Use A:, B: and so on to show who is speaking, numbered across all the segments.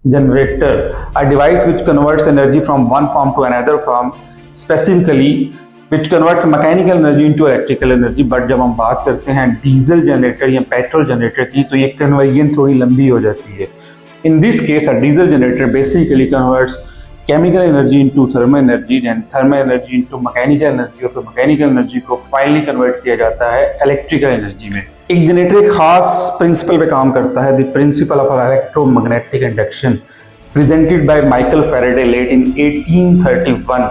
A: Generator, a device which converts energy from one form to another form, specifically which converts mechanical energy into electrical energy. But जब हम बात करते हैं diesel generator या petrol generator की, तो ये कन्वर्जन थोड़ी लंबी हो जाती है. In this case, a diesel generator basically converts chemical energy into thermal energy and thermal energy into mechanical energy, और मैकेनिकल एनर्जी को फाइनली कन्वर्ट किया जाता है इलेक्ट्रिकल एनर्जी में. एक जनरेटर एक खास प्रिंसिपल पे काम करता है, the principle of electromagnetic induction, presented by Michael Faraday late in 1831.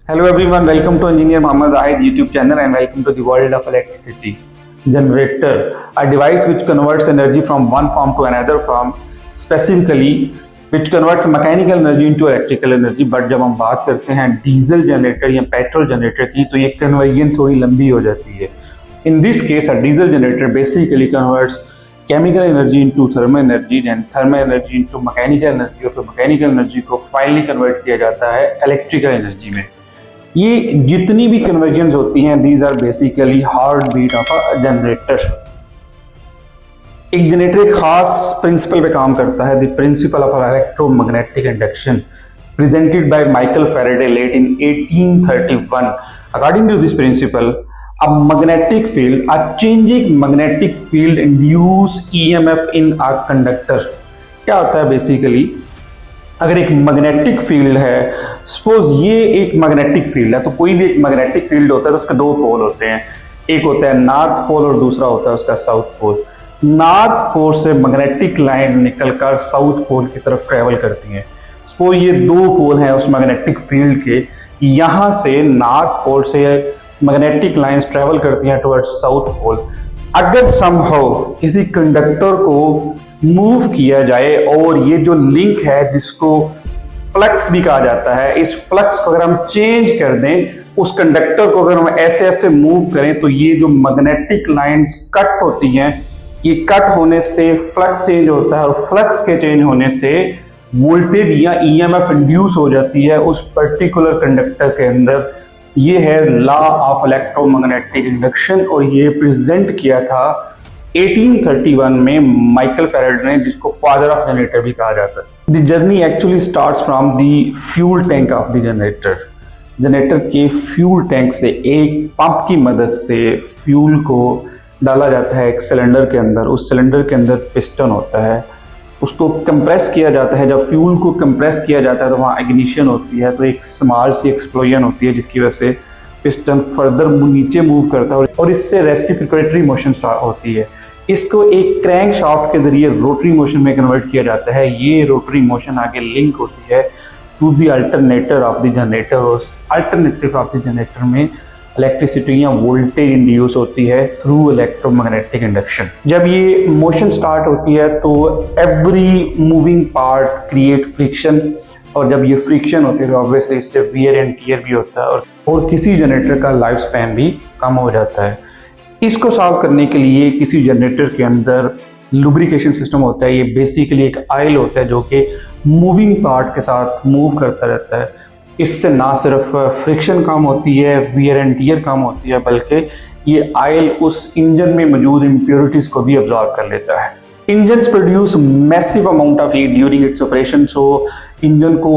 A: Hello everyone, welcome to Engineer Mohammad Zahid YouTube channel and welcome to the world of electricity. Generator, a device which converts energy from one form to another form, specifically which converts mechanical energy into electrical energy. But जब हम बात करते हैं diesel generator या petrol generator की, तो ये conversion थोड़ी लंबी हो जाती है. In this case, a diesel generator basically converts chemical energy into thermal energy and thermal energy into mechanical energy, और मैकेनिकल एनर्जी को फाइनली कन्वर्ट किया जाता है इलेक्ट्रिकल एनर्जी में. ये जितनी भी कन्वर्जन्स होती हैं, these are basically heart beat of a generator. एक जनरेटर एक खास प्रिंसिपल पे काम करता है, the principle of electromagnetic induction, presented by Michael Faraday late in 1831. According to this principle, a magnetic field, a changing magnetic field induce EMF in a conductor. क्या होता है बेसिकली, अगर एक मैग्नेटिक फील्ड है, सपोज ये एक magnetic field है, तो कोई भी एक मैग्नेटिक फील्ड होता है तो उसके दो पोल होते हैं. एक होता है नॉर्थ पोल और दूसरा होता है उसका साउथ पोल. नॉर्थ पोल से मैग्नेटिक लाइंस निकलकर साउथ पोल की तरफ ट्रेवल करती हैं. सपोज ये दो पोल हैं उस मैग्नेटिक फील्ड के, यहाँ से नॉर्थ पोल से मैग्नेटिक लाइंस ट्रेवल करती हैं टुवर्ड्स साउथ पोल. अगर समहाउ किसी कंडक्टर को मूव किया जाए और ये जो लिंक है जिसको फ्लक्स भी कहा जाता है, इस फ्लक्स को अगर हम चेंज कर दें, उस कंडक्टर को अगर हम ऐसे ऐसे मूव करें, तो ये जो मैग्नेटिक लाइंस कट होती हैं, ये कट होने से फ्लक्स चेंज होता है और फ्लक्स के चेंज होने से वोल्टेज या ईएमएफ इंड्यूस हो जाती है उस पर्टिकुलर कंडक्टर के अंदर. ये है लॉ ऑफ इलेक्ट्रोमैग्नेटिक इंडक्शन और ये प्रेजेंट किया था 1831 में माइकल फैराडे ने, जिसको फादर ऑफ जनरेटर भी कहा जाता है. The journey actually starts from the fuel tank of the generator. Generator के फ्यूल टैंक से एक पंप की मदद से फ्यूल को डाला जाता है एक सिलेंडर के अंदर. उस सिलेंडर के अंदर पिस्टन होता है, उसको कंप्रेस किया जाता है. जब फ्यूल को कंप्रेस किया जाता है तो वहाँ इग्निशन होती है, तो एक स्मॉल सी एक्सप्लोजन होती है जिसकी वजह से पिस्टन फर्दर नीचे मूव करता है और इससे रेसिप्रोकेटरी मोशन स्टार्ट होती है. इसको एक क्रैंक शाफ्ट के जरिए रोटरी मोशन में कन्वर्ट किया जाता है. ये रोटरी मोशन आगे लिंक होती है to the alternator of the generator, और अल्टरनेटिव ऑफ द जनरेटर में इलेक्ट्रिसिटी या वोल्टेज इंड्यूस होती है थ्रू इलेक्ट्रोमैग्नेटिक इंडक्शन. जब ये मोशन स्टार्ट होती है तो every moving part create friction, और जब ये फ्रिक्शन होती है तो ऑब्वियसली इससे वियर एंड टियर भी होता है और किसी जनरेटर का लाइफ स्पैन भी कम हो जाता है. इसको सॉल्व करने के लिए किसी जनरेटर के अंदर लुब्रिकेशन सिस्टम होता है. ये बेसिकली एक आयल होता है जो कि मूविंग पार्ट के साथ मूव करता रहता है. इससे ना सिर्फ फ्रिक्शन कम होती है, वियर एंड टियर कम होती है, बल्कि ये आयल उस इंजन में मौजूद इम्प्योरिटीज को भी अब्जॉर्व कर लेता है. Engines produce massive amount of heat during its operation. So engine को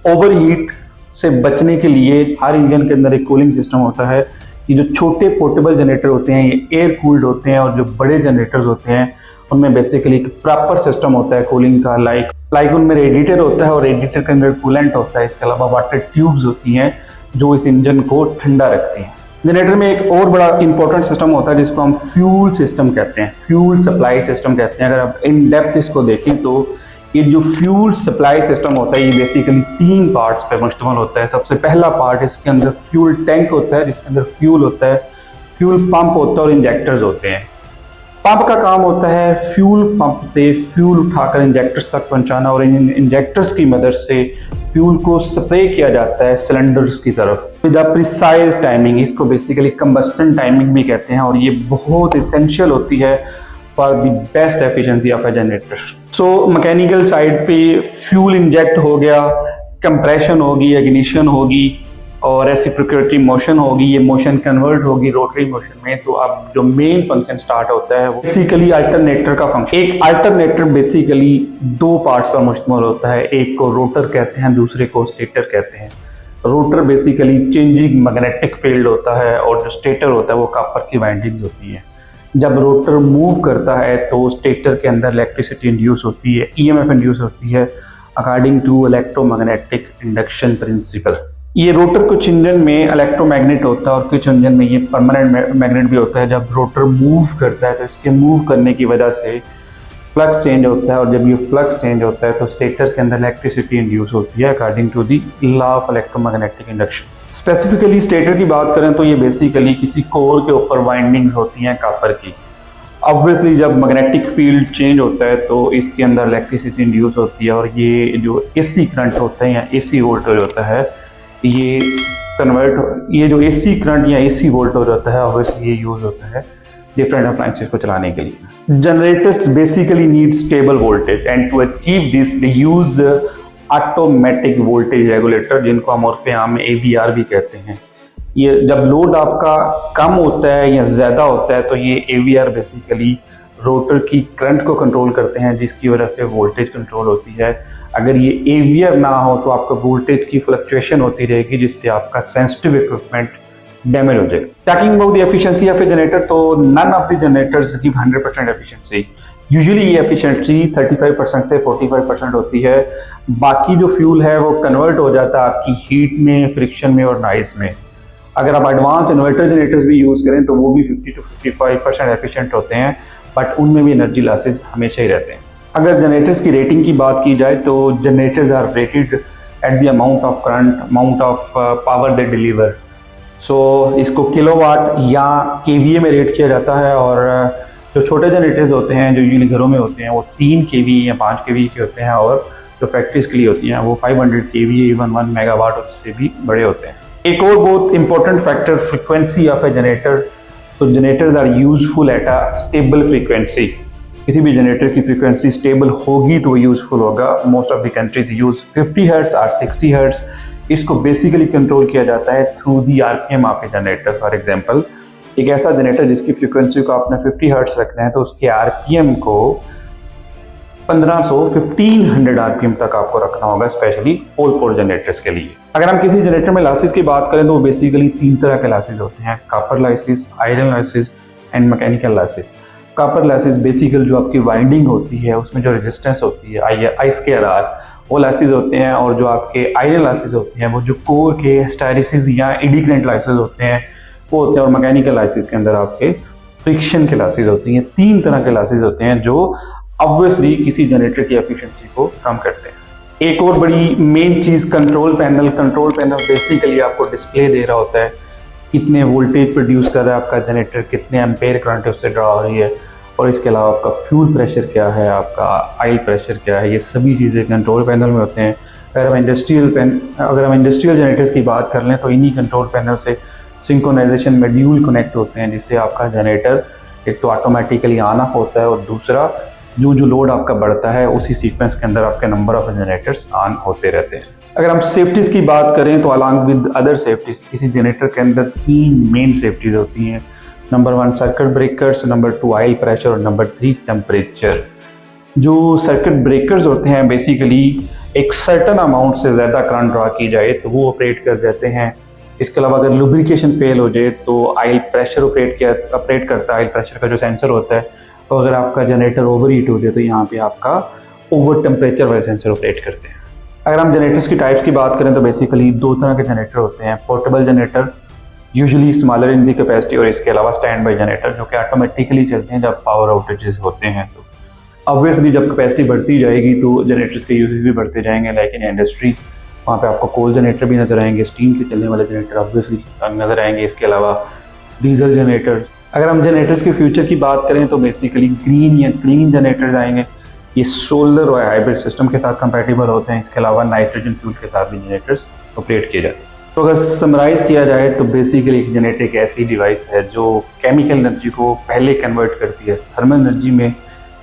A: ओवरहीट से बचने के लिए हर इंजन के अंदर एक कूलिंग सिस्टम होता है. ये जो छोटे पोर्टेबल जनरेटर होते हैं ये एयर कूल्ड होते हैं, और जो बड़े जनरेटर्स होते हैं उनमें बेसिकली एक प्रॉपर सिस्टम होता है कूलिंग का. लाइक उनमें रेडिएटर होता है और रेडिएटर के अंदर कूलेंट होता है. इसके अलावा वाटर ट्यूब्स होती हैं जो इस इंजन को ठंडा रखती हैं. जनरेटर में एक और बड़ा इंपॉर्टेंट सिस्टम होता है जिसको हम फ्यूल सिस्टम कहते हैं, फ्यूल सप्लाई सिस्टम कहते हैं. अगर आप इन डेप्थ इसको देखें तो ये जो फ्यूल सप्लाई सिस्टम होता है ये बेसिकली 3 पार्ट्स पे मुश्तमिल होता है. सबसे पहला पार्ट, इसके अंदर फ्यूल टैंक होता है जिसके अंदर फ्यूल होता है, फ्यूल पंप होता है और इंजेक्टर्स होते हैं. पंप का काम होता है फ्यूल पंप से फ्यूल उठाकर इंजेक्टर्स तक पहुंचाना, और इन इंजेक्टर्स की मदद से फ्यूल को स्प्रे किया जाता है सिलेंडर्स की तरफ विद अ प्रिसाइज टाइमिंग. इसको बेसिकली कंबस्टन टाइमिंग भी कहते हैं और ये बहुत एसेंशियल होती है for the best efficiency of a generator. So mechanical side पे फ्यूल इंजेक्ट हो गया, कंप्रेशन होगी, इग्निशन होगी और रेसिप्रोकेटिंग मोशन होगी, ये मोशन कन्वर्ट होगी रोटरी मोशन में। तो अब जो मेन फंक्शन स्टार्ट होता है वो बेसिकली अल्टरनेटर का फंक्शन। एक अल्टरनेटर बेसिकली दो पार्ट्स पर मुश्तमिल होता है, एक को रोटर कहते हैं, दूसरे को स्टेटर कहते हैं। Rotor basically changing magnetic field होता है और जो स्टेटर होता है वो कॉपर की वाइंडिंग्स होती हैं। जब रोटर मूव करता है तो स्टेटर के अंदर इलेक्ट्रिसिटी इंड्यूस होती है, ईएमएफ इंड्यूस होती है according to electromagnetic induction principle. ये रोटर कुछ इंजन में इलेक्ट्रोमैग्नेट होता है और कुछ इंजन में ये परमानेंट मैग्नेट भी होता है। जब रोटर मूव करता है तो इसके मूव करने की वजह से फ्लक्स चेंज होता है और जब ये फ्लक्स चेंज होता है तो स्टेटर के अंदर इलेक्ट्रिसिटी इंड्यूस होती है according to the law of electromagnetic induction. Specifically stator की बात करें तो ये बेसिकली किसी कोर के ऊपर वाइंडिंग्स होती हैं कॉपर की। ऑब्वियसली जब मैग्नेटिक फील्ड चेंज होता है तो इसके अंदर इलेक्ट्रिसिटी इंड्यूस होती है और ये जो एसी करंट होता है या एसी वोल्टेज होता है ये जो एसी करंट या एसी वोल्टेज होता है ऑब्वियसली ये यूज होता है डिफरेंट अप्लायंसेस को चलाने के लिए। Generators basically need stable voltage and to achieve this they use automatic voltage regulator, जिनको हम उर्फ़े आम में AVR भी कहते हैं। ये जब लोड आपका कम होता है या ज़्यादा होता है तो ये AVR बेसिकली रोटर की करंट को कंट्रोल करते हैं, जिसकी वजह से वोल्टेज कंट्रोल होती है। अगर ये AVR ना हो तो आपका वोल्टेज की फ्लक्चुएशन होती रहेगी, जिससे आपका सेंसिटिव इक्विपमेंट डैमेज हो जाए। Talking about the efficiency of a generator, तो none of the generators give 100% efficiency. Usually ये एफिशिएंसी 35% से 45% होती है। बाकी जो फ्यूल है वो कन्वर्ट हो जाता है आपकी हीट में, फ्रिक्शन में और नॉइस में। अगर आप एडवांस इन्वर्टर जनरेटर्स भी यूज़ करें तो वो भी 50 to 55% एफिशिएंट होते हैं, बट उनमें भी एनर्जी लॉसेस हमेशा ही रहते हैं। अगर जनरेटर्स की रेटिंग की बात की जाए तो generators are rated at the amount of current, amount of power they deliver. So इसको किलोवाट या केवीए में रेट किया जाता है और जो छोटे जनरेटर्स होते हैं जो यूजुअली घरों में होते हैं वो 3 kVA या 5 kVA के होते हैं और जो फैक्ट्रीज के लिए होती हैं वो 500 kVA, इवन 1 मेगावाट उससे भी बड़े होते हैं। एक और बहुत important factor frequency of a generator. तो generators are useful at a stable frequency. किसी भी जनरेटर की फ्रीक्वेंसी स्टेबल होगी तो वो यूजफुल होगा। Most of the countries use 50 hertz और 60 हर्ट्ज। इसको बेसिकली कंट्रोल किया जाता है through the RPM of a generator. For example एक ऐसा जनरेटर जिसकी फ्रीक्वेंसी को आपने 50 हर्ट्ज रखना है तो उसके आरपीएम को 1500 आरपीएम तक आपको रखना होगा, स्पेशली पोल पोल जनरेटर्स के लिए। अगर हम किसी जनरेटर में लॉसेस की बात करें तो वो बेसिकली 3 तरह के लॉसेस होते हैं, copper losses, iron losses and mechanical losses. Copper losses basically जो आपकी वाइंडिंग होती है उसमें जो रेजिस्टेंस होती है I2R वो लॉसेस होते हैं, और जो आपके आयरन लॉसेस होते हैं वो जो कोर के हिस्टैरिसीस या एडी करंट लॉसेस होते हैं वो होते हैं, और मैकेनिकल लॉसेस के अंदर आपके फ्रिक्शन के लॉसेस होती हैं। 3 तरह के लॉसेस होते हैं जो ऑब्वियसली किसी जनरेटर की एफिशिएंसी को कम करते हैं। एक और बड़ी मेन चीज़ control panel. Control panel basically आपको डिस्प्ले दे रहा होता है कितने वोल्टेज प्रोड्यूस कर रहा है आपका जनरेटर, कितने एम्पेयर करंट उससे ड्रा हो रही है, और इसके अलावा आपका फ्यूल प्रेशर क्या है, आपका ऑयल प्रेशर क्या है, ये सभी चीज़ें कंट्रोल पैनल में होते हैं। अगर हम इंडस्ट्रियल जनरेटर्स की बात कर लें तो इन्हीं कंट्रोल पैनल से सिंक्रोनाइजेशन मॉड्यूल कनेक्ट होते हैं, जिससे आपका जनरेटर एक तो ऑटोमेटिकली ऑन ऑफ होता है और दूसरा जो लोड आपका बढ़ता है उसी सीक्वेंस के अंदर आपके नंबर ऑफ जनरेटर्स ऑन होते रहते हैं। अगर हम सेफ्टीज़ की बात करें तो अलॉन्ग विद अदर सेफ्टीज़ किसी जनरेटर के अंदर 3 मेन सेफ्टीज़ होती हैं। Number 1 circuit breakers, number 2 oil pressure और नंबर 3 टेम्परेचर। जो सर्किट ब्रेकर्स होते हैं बेसिकली एक सर्टन अमाउंट से ज़्यादा करंट ड्रा की जाए तो वो ऑपरेट कर जाते हैं। इसके अलावा अगर लुब्रिकेशन फेल हो जाए तो ऑयल प्रेशर ऑपरेट करता है। ऑयल प्रेशर का जो सेंसर होता है, तो अगर आपका जनरेटर ओवर हीट हो जाए तो यहाँ पे आपका ओवर टेम्परेचर वाले सेंसर ऑपरेट करते हैं। अगर हम जनरेटर्स की टाइप्स की बात करें तो बेसिकली 2 तरह के जनरेटर होते हैं। Portable generator usually smaller in the capacity, और इसके अलावा स्टैंड बाई जनरेटर जो कि ऑटोमेटिकली चलते हैं जब पावर आउटेजेस होते हैं। तो ऑब्वियसली जब कैपेसिटी बढ़ती जाएगी तो जनरेटर्स के यूजेस भी बढ़ते जाएंगे। लेकिन इंडस्ट्री वहाँ पे आपको कोल जनरेटर भी नजर आएंगे, स्टीम से चलने वाले जनरेटर ऑब्वियसली नजर आएंगे, इसके अलावा डीजल जनरेटर। अगर हम जनरेटर्स के फ्यूचर की बात करें तो बेसिकली ग्रीन या क्लीन जनरेटर्स आएंगे। ये सोलर और हाइब्रिड सिस्टम के साथ कंपैटिबल होते हैं। इसके अलावा नाइट्रोजन फ्यूल के साथ भी जनरेटर्स ऑपरेट किए जाते हैं। तो अगर समराइज किया जाए तो बेसिकली एक जनरेटर एक ऐसी डिवाइस है जो केमिकल एनर्जी को पहले कन्वर्ट करती है थर्मल एनर्जी में,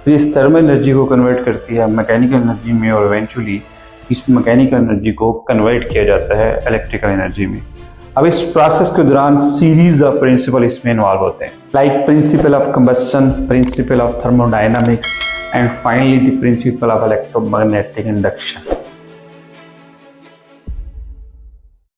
A: फिर इस थर्मल एनर्जी को कन्वर्ट करती है मैकेनिकल एनर्जी में और इवेंचुअली इस मैकेनिकल एनर्जी को कन्वर्ट किया जाता है इलेक्ट्रिकल एनर्जी में। अब इस प्रोसेस के दौरान सीरीज ऑफ प्रिंसिपल इसमें इन्वॉल्व होते हैं, like principle of combustion, principle of thermodynamics and finally the principle of electromagnetic induction.